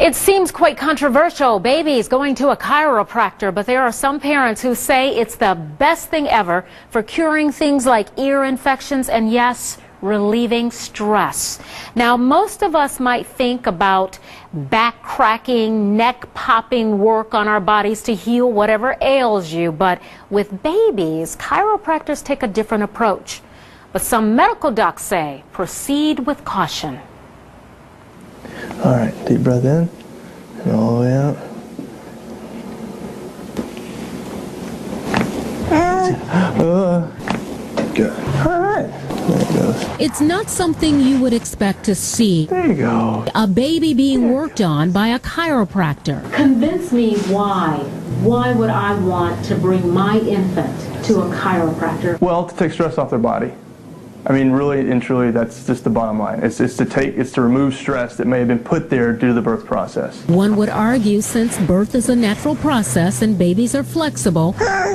It seems quite controversial, babies going to a chiropractor, but there are some parents who say it's the best thing ever for curing things like ear infections and, yes, relieving stress. Now, most of us might think about back cracking, neck popping work on our bodies to heal whatever ails you, but with babies, chiropractors take a different approach. But some medical docs say proceed with caution. All right, deep breath in and all the way out. Good. All right. There it goes. It's not something you would expect to see. There you go. A baby being worked on by a chiropractor. Convince me why. Why would I want to bring my infant to a chiropractor? Well, to take stress off their body. I mean, really and truly, that's just the bottom line. It's to remove stress that may have been put there due to the birth process. One would argue since birth is a natural process and babies are flexible,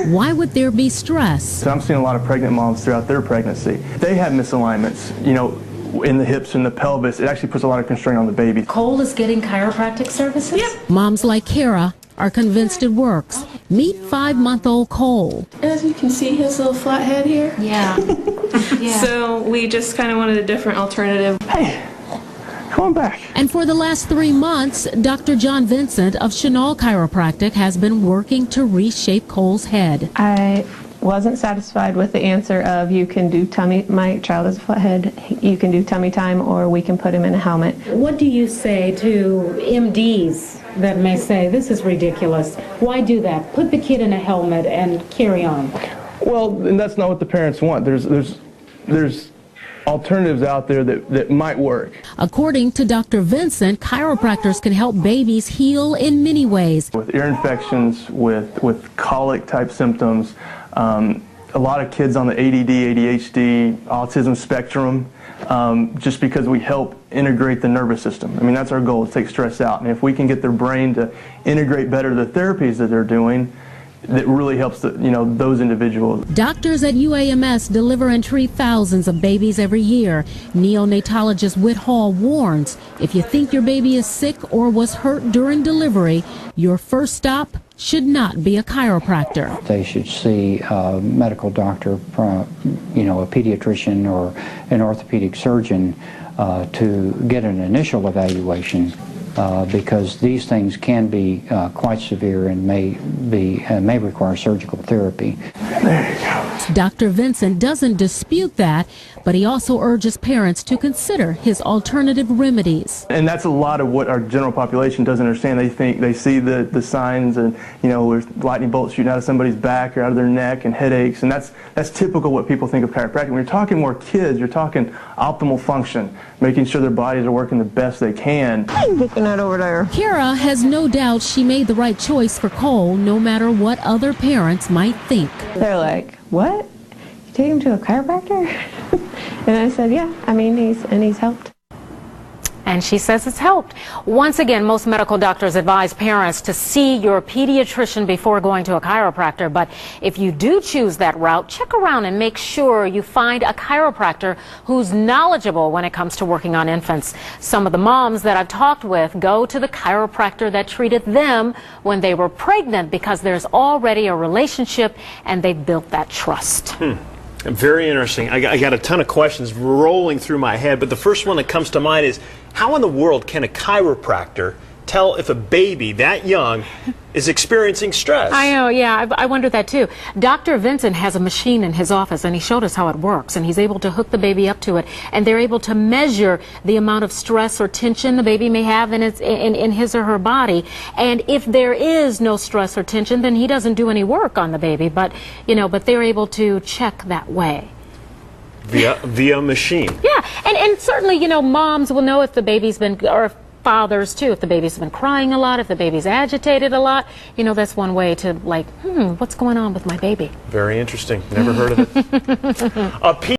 why would there be stress? So I'm seeing a lot of pregnant moms throughout their pregnancy. They have misalignments, you know, in the hips and the pelvis. It actually puts a lot of constraint on the baby. Cole is getting chiropractic services? Yep. Moms like Kara are convinced it works. Meet 5-month-old Cole. As you can see, his little flat head here. Yeah. Yeah. So we just kind of wanted a different alternative. Hey, come on back. And for the last 3 months, Dr. John Vincent of Chenal Chiropractic has been working to reshape Cole's head. I wasn't satisfied with the answer of you can do tummy, my child has a flat head, you can do tummy time or we can put him in a helmet. What do you say to MDs that may say, this is ridiculous? Why do that? Put the kid in a helmet and carry on. Well, and that's not what the parents want. There's alternatives out there that might work. According to Dr. Vincent, chiropractors can help babies heal in many ways. With ear infections, with colic type symptoms, a lot of kids on the ADD, ADHD, autism spectrum, just because we help integrate the nervous system. I mean, that's our goal, to take stress out. And if we can get their brain to integrate better the therapies that they're doing, that really helps those individuals. Doctors at UAMS deliver and treat thousands of babies every year. Neonatologist Whit Hall warns, if you think your baby is sick or was hurt during delivery, your first stop should not be a chiropractor. They should see a medical doctor, a pediatrician or an orthopedic surgeon to get an initial evaluation. Because these things can be quite severe and may require surgical therapy. There you go. Dr. Vincent doesn't dispute that, but he also urges parents to consider his alternative remedies. And that's a lot of what our general population doesn't understand. They see the signs and, with lightning bolts shooting out of somebody's back or out of their neck and headaches, and that's typical what people think of chiropractic. When you're talking more kids, you're talking optimal function, making sure their bodies are working the best they can. Looking at over there. Kara has no doubt she made the right choice for Cole, no matter what other parents might think. They're like, what? You take him to a chiropractor? And I said, yeah, I mean, he's helped. And she says it's helped. Once again, most medical doctors advise parents to see your pediatrician before going to a chiropractor. But if you do choose that route, check around and make sure you find a chiropractor who's knowledgeable when it comes to working on infants. Some of the moms that I've talked with go to the chiropractor that treated them when they were pregnant because there's already a relationship and they've built that trust. Very interesting. I got a ton of questions rolling through my head, but the first one that comes to mind is, how in the world can a chiropractor tell if a baby that young is experiencing stress? I know, yeah, I wondered that too. Dr. Vincent has a machine in his office and he showed us how it works, and he's able to hook the baby up to it, and they're able to measure the amount of stress or tension the baby may have in his or her body. And if there is no stress or tension, then he doesn't do any work on the baby, but they're able to check that way. Via machine. Yeah, and certainly, moms will know if the baby's been, or fathers too, if the baby's been crying a lot, if the baby's agitated a lot. That's one way to what's going on with my baby? Very interesting. Never heard of it.